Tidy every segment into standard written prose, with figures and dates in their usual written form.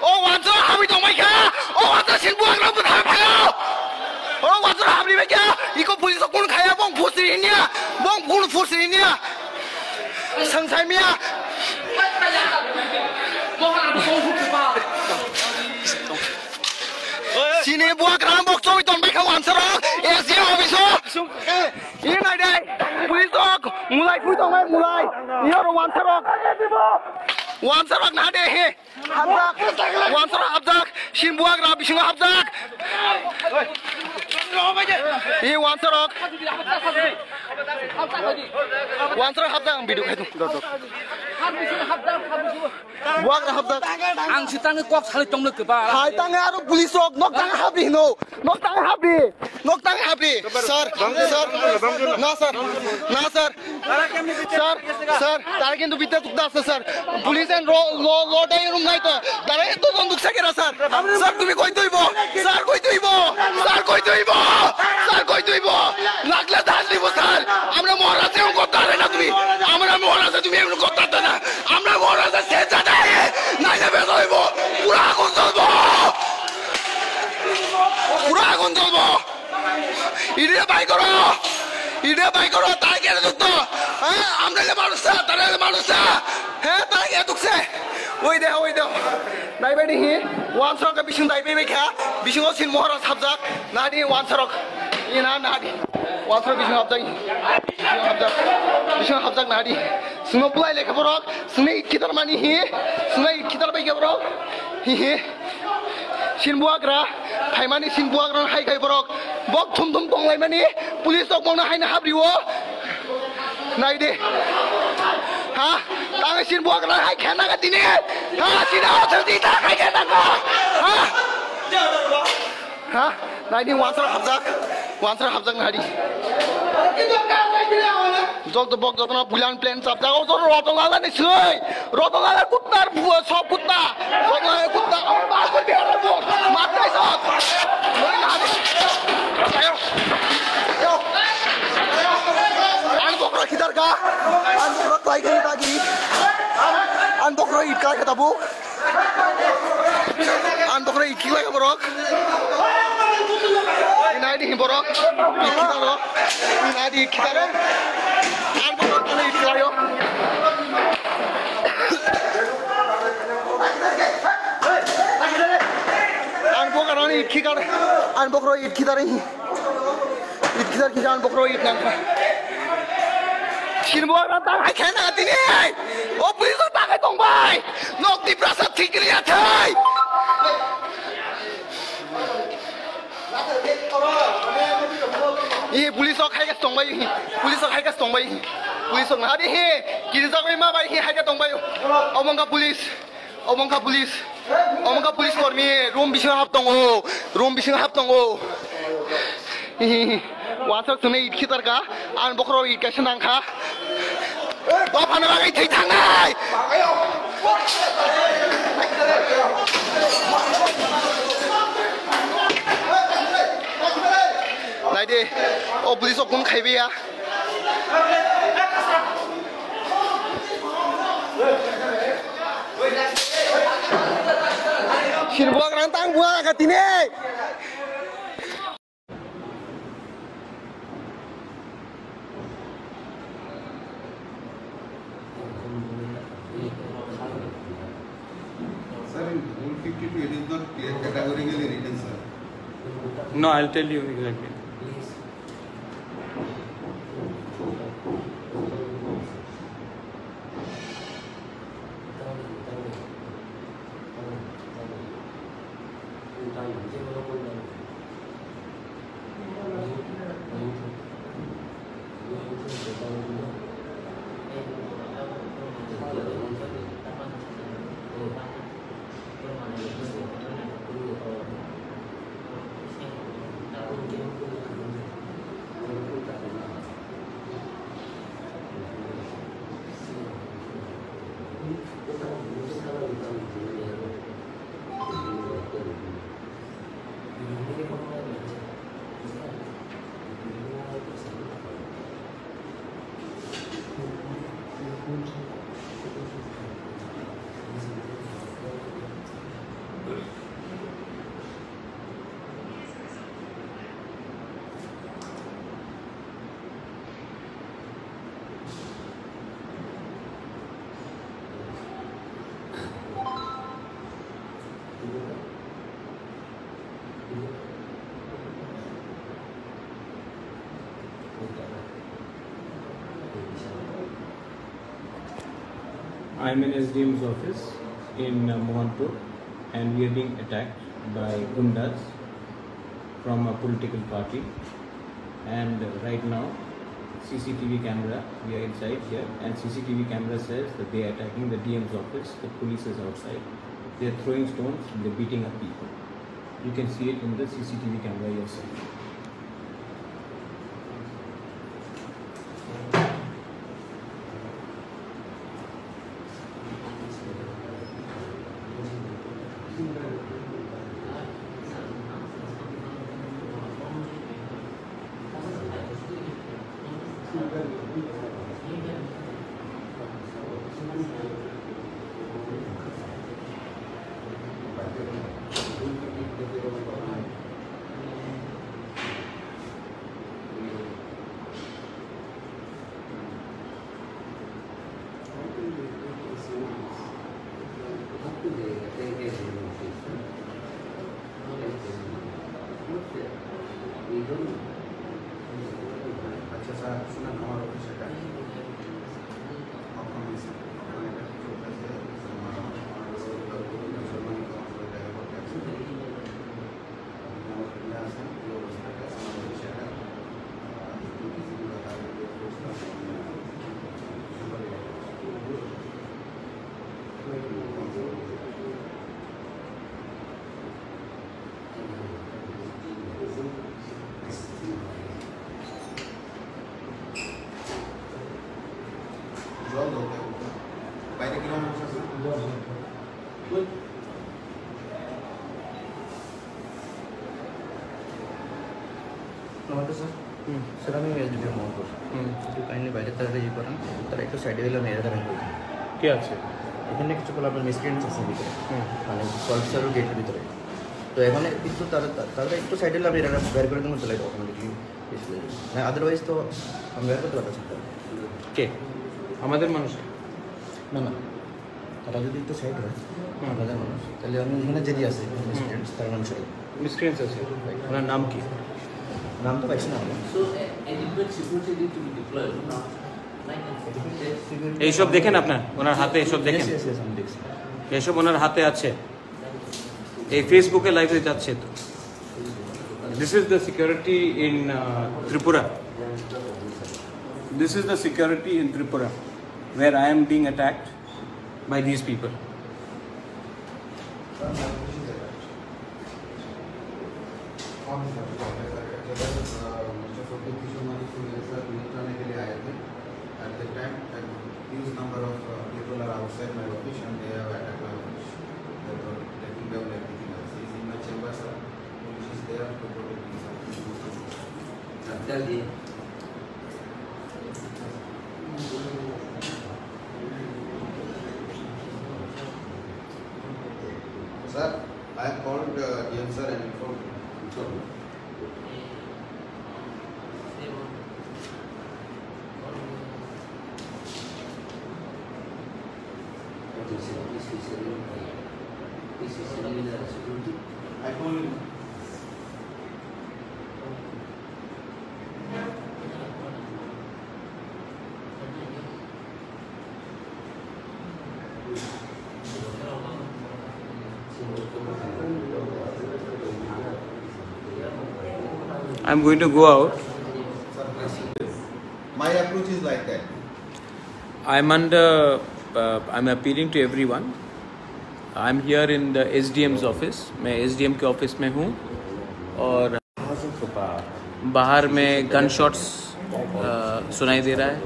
완전 합이 동마이카 완전 신부하고 다 파요 완전 합이 맥이야 이거 police 꾼 가야 멍 보스리냐 멍 보는 보스리냐 상사미야 Sini buah kerang bokso itu mereka wanserok, SC officer. Ini ada, pulisok, mulai puisong mulai. Ini orang wanserok, wanserok nade he, habzak, wanserok habzak, sin buah kerang bising habzak. Ini wanserok, wanserok habzak biduk itu, duduk. Buah kerang habzak. Ang sitangnya kuat sekali tong lek ba. Hai tangan aru police rock nok tangan habli no nok tangan habli sir তারা কিন্তু বিদ্যা তুকদা আছে sir police and law ডাই রুম নাই তো তারা এত জন দুকসা কেরা স্যার স্যার তুমি কই দইব লাগলে দাস দিব স্যার আমরা মহারাজে কথা না তুমি আমরা মহারাজে তুমি এমন কথা না আমরা মহারাজে সে জানা নাই না বের হইব পুরা আগুন জ্বলবো ইডে বাই করো তাই কেন যুক্ত হ্যাঁ আমরা মানুষটা তারা মানুষটা হ্যাঁ তাই কে দুকছে ওই দেহ নাইবাই দেখি ওয়ান সরক বিশিং দাইবাই বাইখা বিশিং সিন মহারাজ হাবজাক নাদি ওয়ান সরক ইনা নাদি ওয়ান সরক বিশিং হাবজাক নাদি সুনো পুলাই লেখা বরক সুনে ইটকিতার মানি হি সুনে ইটকিতার বাইকে বরক হি Sinbuagra, Haimani Sinbuagra, Haikai Borok, Bok Tum Tonglaimani, Police of Mona Haina Habriwo, Naide, ha, Tanga Sinbuagra, I cannot get in it, ha, Sina, I cannot go, ha, Naidi once Habzak Nadi. Jog the box of the Pulan plans up the also Rotongala is way. Rotongala Kutna, Sop Kutna, Rotongala Kutna, Matai Sop. Unbokra Kitarka, Unbokra Taiki, Unbokra Ika Katabu, Unbokra Ikila Borok. Inadi Borok, Ikitaro, Inadi Kitaro, and Borok Ikitayo. And Bokaroni Kikar, and Bokro Ikitari, Ikitan Bokro Itnaka. Shinbora, I cannot deny. Oh, please don't buy. Not the Brasa Tigriatai. Police of Hagas Tombai, Police of Hagas Tombai, Police of Hadi, Kizaki Mabai, Hagatombai, Omonga Police, Omonga Police for me, Room Bishop Haptongo, Once to make Kitarga, and Bokro Kashananka, Bopana Titangai. Naide, oh police of Kunkavia. Shirbuak Rantang Buak Atine. Sir, in Rule 52, it is not categorically written, sir. No, I'll tell you exactly. I'm in SDM's office in Mohanpur, and we are being attacked by gundas from a political party. And right now, CCTV camera, we are inside here, and CCTV camera says that they are attacking the DM's office. The police is outside. They are throwing stones, they are beating up people. You can see it in the CCTV camera yourself. अच्छा sir सुना हमारा office है आपका mission हमारे का छोटा से हमारा मुसलमान का ऑफिस है वो टैक्स हमारा प्रयास है जो उसका ऑफिस है किसी भी बता दे जॉब होता है বাইরে কি নাম আছে গুড নমস্কার স্যার স্যার আমি এসডিএম মোহনপুর একটু কাইন্ডলি বাইরে তারা ইয়ে করেন তারা একটু সাইডে দিলে মেরে দেবেন কে আছে? এখানে কিছু বলে আপনার মিসক্রিয়েন্টস আছে ভিতরে মানে কলসার গেটের ভিতরে তো এখানে কিন্তু তারা একটু সাইডে দিলে আমি এরা বের করে দেবো চলে যাবো অটোমেটিকলি না আদারওয়াইজ তো আমি বের করতে পারতাম কে? আমাদের মানুষ? না না তারা যদি একটু সাইড হয় আপনাদের মানুষ তাহলে আমি এখানে যদি আছে মিসক্রিয়েন্টস তার নাম সবাই মিসক্রিয়েন্স আছে, ওনার নাম কি? নাম তো পাইছি না আমি এইসব দেখেন আপনার ওনার হাতে, এসব দেখেন, আমি দেখছি এসব ওনার হাতে আছে, এই ফেসবুকে লাইভে যাচ্ছে তো। This is the security in Tripura, this is the security in Tripura where I am being attacked by these people. At the time, a huge number of people are outside my office and they have attacked my office. They were taking down everything else. He's in my chamber, sir. Police is there to protect me, sir. Tell me. Sir, I have called DM sir and informed him. I told him. I'm going to go out. My approach is like that. I'm appealing to everyone. I'm here in the SDM's office. मैं SDM के office में हूँ और बाहर में gun shots सुनाई दे रहा है,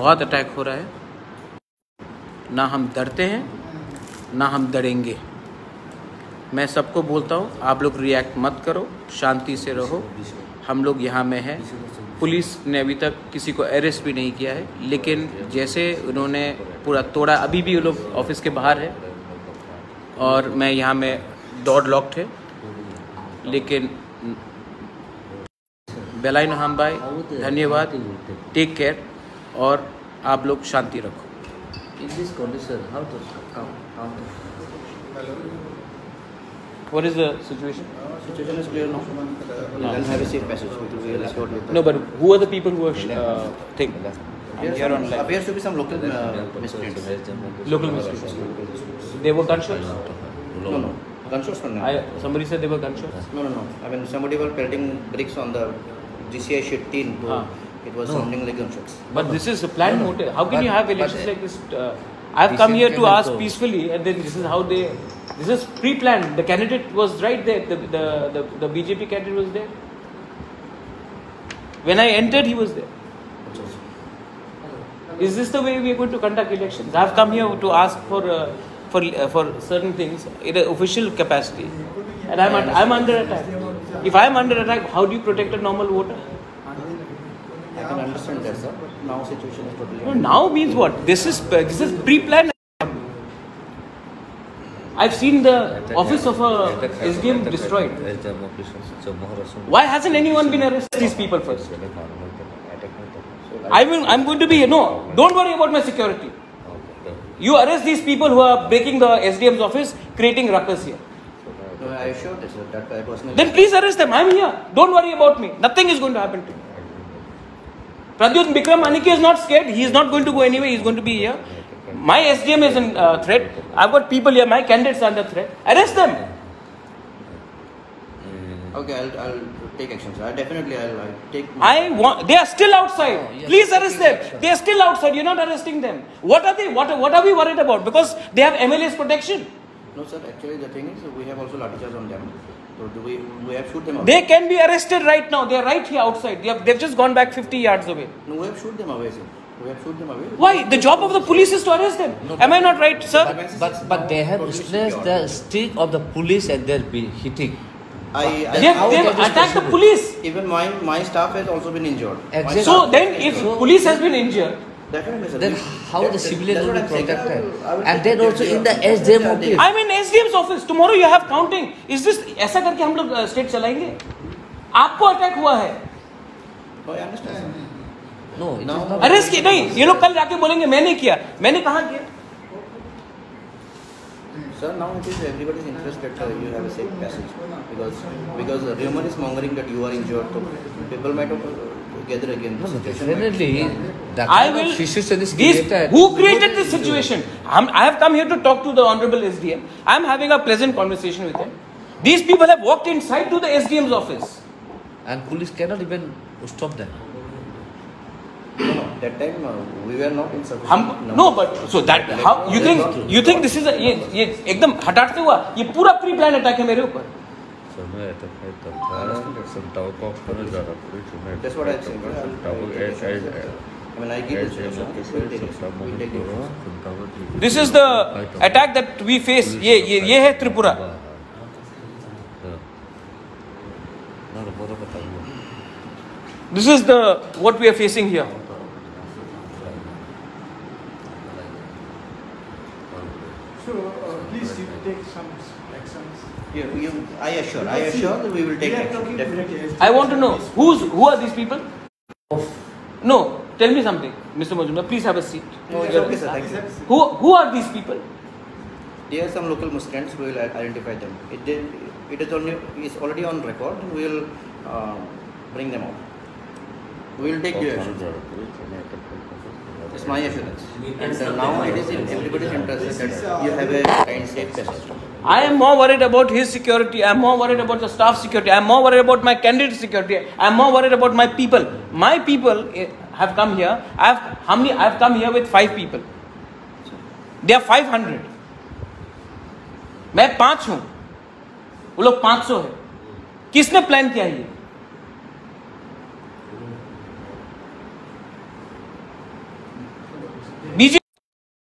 बहुत अटैक हो रहा है। ना हम डरते हैं ना हम डरेंगे। मैं सबको बोलता हूँ आप लोग रिएक्ट मत करो, शांति से रहो। हम लोग यहाँ में हैं। पुलिस ने अभी तक किसी को अरेस्ट भी नहीं किया है, लेकिन जैसे उन्होंने पूरा तोड़ा, अभी भी वो लोग ऑफिस के बाहर है और मैं यहाँ में डोर लॉक्ड है। लेकिन बेलाइन हम भाई धन्यवाद, टेक केयर और आप लोग शांति रखो। In this condition, how to What is the situation? Situation is clear now. They'll have a safe passage. We will escort with No, but who are the people who are thing? Appears to be some local miscreants. Local miscreants. They were gunshots? No. Gunshots for now. Somebody said they were gunshots? No. I mean, somebody was pelting bricks on the GCI sheet tin. It was sounding like gunshots. But this is a planned motive. How can you have elections like this? I've come here to ask peacefully, and then this is how they. This is pre-planned. The candidate was right there. The BJP candidate was there. When I entered, he was there. Is this the way we are going to conduct elections? I've come here to ask for certain things in an official capacity, and I'm under attack. If I'm under attack, how do you protect a normal voter? I can understand that, sir. But now situation is totally. No, now means what? This is pre-planned. I've seen the office of a SDM destroyed. Why hasn't anyone been arrested? These people first. I'm going to be. No, don't worry about my security. You arrest these people who are breaking the SDM's office, creating ruckus here. No, I assure this, sir. That I personally. Then please arrest them. I'm here. Don't worry about me. Nothing is going to happen to me. Pradyut Bikram Aniki is not scared. He is not going to go anywhere. He is going to be here. My SDM is in threat. I've got people here. My candidates are under threat. Arrest them. Okay, I'll take action, sir. I'll take. They are still outside. Please arrest them. They are still outside. You're not arresting them. What are they? What are we worried about? Because they have MLA's protection. No, sir. Actually, the thing is, we have also lathi charge on them. So we have shoot them away. They can be arrested right now. They are right here outside. They've just gone back 50 yards away. No, we have shoot them away, sir. We have shoot them away. Why? The job of the police is to arrest them. Am I not right, sir? But they have placed the stick of the police and they'll be hitting. They've attacked the police. Even my staff has also been injured. Exactly. So then, if police has been injured, definitely, sir. Then how the civilians will be protected? And then also in the SDM office. I'm in SDM's office. Tomorrow you have counting. Is this ऐसा करके हम लोग state चलाएंगे? आपको attack हुआ है? No, I understand, sir. No, it is not. Arrest किया नहीं. ये लोग कल जाके बोलेंगे मैंने किया. मैंने कहाँ किया? Sir, now it is everybody's interest that you have a safe passage because the rumor is mongering that you are injured. So people might gather again. No, definitely. I will. Who created this situation? I have come here to talk to the Honorable SDM. I am having a pleasant conversation with him. These people have walked inside to the SDM's office. And police cannot even stop them. No, that time we were not in sufficient. No, but so that how you think this is ये एकदम हटाते हुआ ये पूरा pre plan attack है मेरे ऊपर. That's what I'm saying. I mean, I give this. This is the attack that we face. ये है Tripura. This is the what we are facing here. So please you take some actions. I assure that we will take action. Definitely. I want to know who are these people? No, tell me something, Mr. Majumdar. Please have a seat. No, it's okay, sir. Thank you. Who are these people? They are some local Muslims. We will identify them. It's already on record. We will bring them out. We will take due action. It's my assurance. And now it is in everybody's interest that you have a kind safe passage. I am more worried about his security. I am more worried about the staff security. I am more worried about my candidate security. I am more worried about my people. My people have come here. I have come here with 5 people. They are 500. मैं 5 हूँ. वो लोग 500 है. किसने plan किया ये?